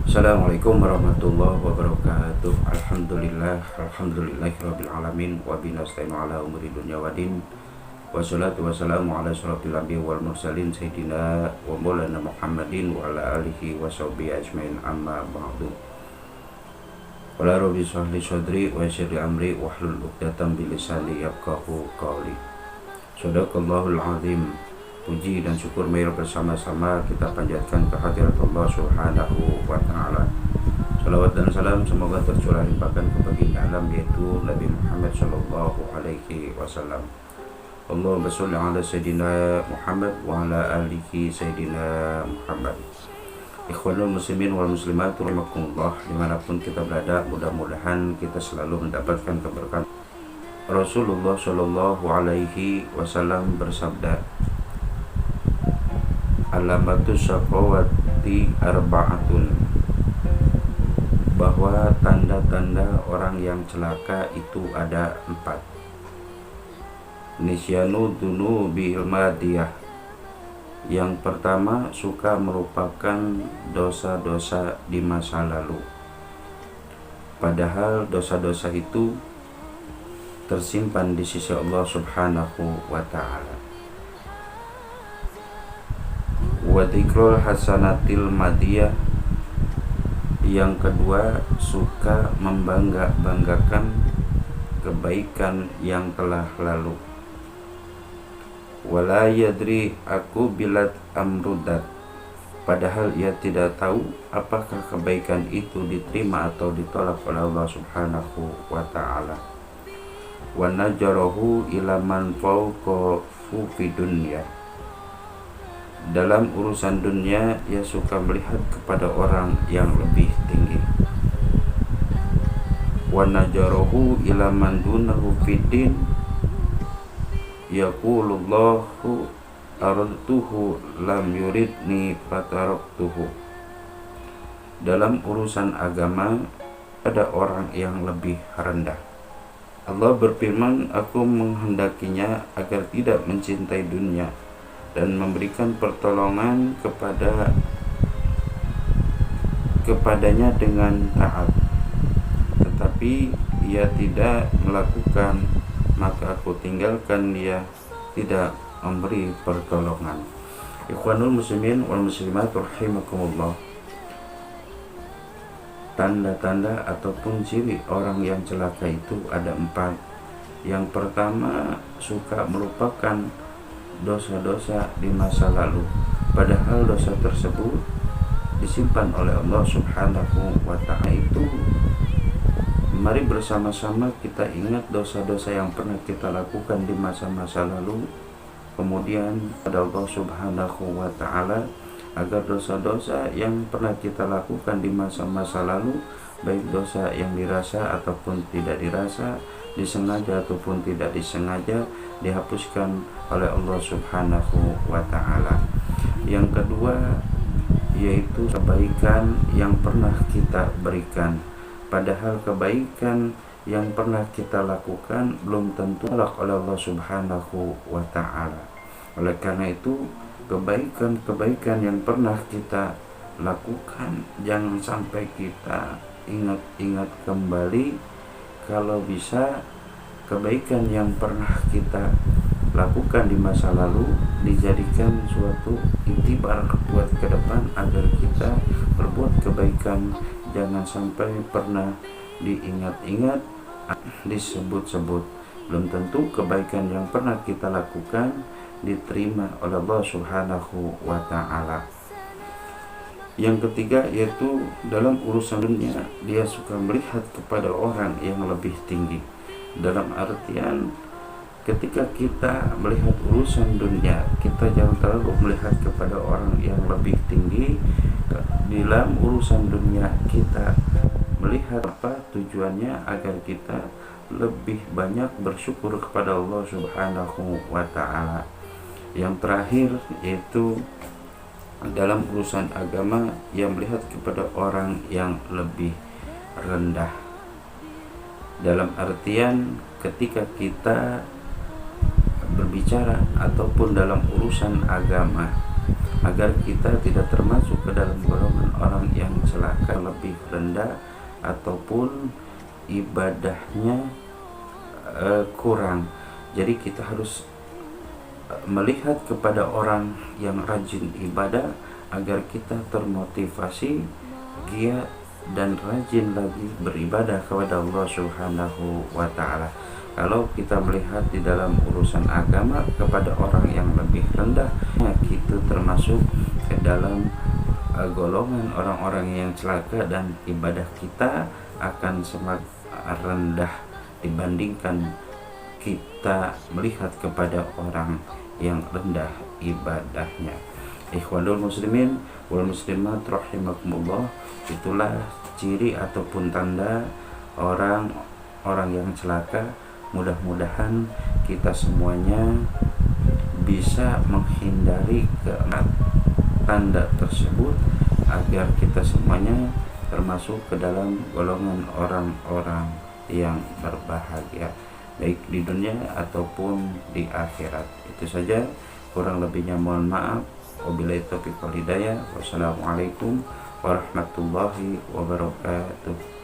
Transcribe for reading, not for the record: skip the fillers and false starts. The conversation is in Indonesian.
Assalamualaikum warahmatullahi wabarakatuh. Alhamdulillahirabbil alamin wa binasta'inu ala umuri dunya waddin. Wassalatu wassalamu ala asyrofil anbiya'i wal mursalin sayyidina wa maulana Muhammadin wa ala alihi wa sahbihi ajmain, amma ba'du. Qala rabbi shrah li sadri wa yassir li amri wahlul 'uqdatam min lisani yafqahu qawli. Shadaqallahul azim. Puji dan syukur marilah bersama-sama kita panjatkan kehadirat Allah Subhanahu wa ta'ala. Salawat dan salam semoga tercurah limpahkan ke baginda alam, yaitu Nabi Muhammad sallallahu alaihi wasallam. Allahumma sholli ala sayyidina Muhammad wa ala alihi sayyidina Muhammad. Ikhwanul muslimin wal muslimat rahimakumullah, dimanapun kita berada, mudah-mudahan kita selalu mendapatkan keberkahan. Rasulullah sallallahu alaihi wasallam bersabda, alamatus syaqawati arba'atun, bahwa tanda-tanda orang yang celaka itu ada 4. Nisyanu dunubil madiyah, yang pertama suka merupakan dosa-dosa di masa lalu, padahal dosa-dosa itu tersimpan di sisi Allah Subhanahu wa ta'ala. Wa dzikrul hasanatil madiyah, yang kedua suka membangga-banggakan kebaikan yang telah lalu. Wala yadri aku bilat amrudat, padahal ia tidak tahu apakah kebaikan itu diterima atau ditolak oleh Allah Subhanahu wa ta'ala. Wa najarahu ila man fawqahu fi dunya, dalam urusan dunia ia suka melihat kepada orang yang lebih tinggi. Wa najarahu ila man dunahu fiddin, yaqulullahu aradtuhu lam yuridni fataraktuhu, dalam urusan agama ada orang yang lebih rendah. Allah berfirman, aku menghendakinya agar tidak mencintai dunia dan memberikan pertolongan kepadanya dengan taat, tetapi ia tidak melakukan, maka aku tinggalkan dia tidak memberi pertolongan. Ikhwanul muslimin wal muslimat rahimakumullah, tanda-tanda ataupun ciri orang yang celaka itu ada 4. Yang pertama suka melupakan dosa-dosa di masa lalu, padahal dosa tersebut disimpan oleh Allah Subhanahu wa ta'ala. Itu mari bersama-sama kita ingat dosa-dosa yang pernah kita lakukan di masa-masa lalu, kemudian pada Allah Subhanahu wa ta'ala agar dosa-dosa yang pernah kita lakukan di masa-masa lalu, baik dosa yang dirasa ataupun tidak dirasa, disengaja ataupun tidak disengaja, dihapuskan oleh Allah Subhanahu wa ta'ala. Yang kedua yaitu kebaikan yang pernah kita berikan, padahal kebaikan yang pernah kita lakukan belum tentu ditolak oleh Allah Subhanahu wa ta'ala. Oleh karena itu, kebaikan-kebaikan yang pernah kita lakukan jangan sampai kita ingat-ingat kembali. Kalau bisa, kebaikan yang pernah kita lakukan di masa lalu dijadikan suatu intibar buat ke depan agar kita berbuat kebaikan, jangan sampai pernah diingat-ingat, disebut-sebut. Belum tentu kebaikan yang pernah kita lakukan diterima oleh Allah Subhanahu wa ta'ala. Yang ketiga yaitu dalam urusan dunia dia suka melihat kepada orang yang lebih tinggi. Dalam artian ketika kita melihat urusan dunia, kita jangan terlalu melihat kepada orang yang lebih tinggi. Dalam urusan dunia kita melihat apa tujuannya, agar kita lebih banyak bersyukur kepada Allah Subhanahu wa ta'ala. Yang terakhir yaitu dalam urusan agama yang melihat kepada orang yang lebih rendah. Dalam artian ketika kita berbicara ataupun dalam urusan agama, agar kita tidak termasuk ke dalam golongan orang yang celaka, lebih rendah ataupun ibadahnya kurang. Jadi kita harus melihat kepada orang yang rajin ibadah agar kita termotivasi, giat dan rajin lagi beribadah kepada Allah Subhanahu wa taala. Kalau kita melihat di dalam urusan agama kepada orang yang lebih rendah, kita termasuk ke dalam golongan orang-orang yang celaka, dan ibadah kita akan semakin rendah dibandingkan kita melihat kepada orang yang rendah ibadahnya. Ikhwanul muslimin wal muslimat rahimakumullah, itulah ciri ataupun tanda orang yang celaka. Mudah-mudahan kita semuanya bisa menghindari tanda tersebut agar kita semuanya termasuk ke dalam golongan orang-orang yang berbahagia baik di dunia ataupun di akhirat. Itu saja, kurang lebihnya mohon maaf. Wabillahi taufiq wal hidayah. Wassalamualaikum warahmatullahi wabarakatuh.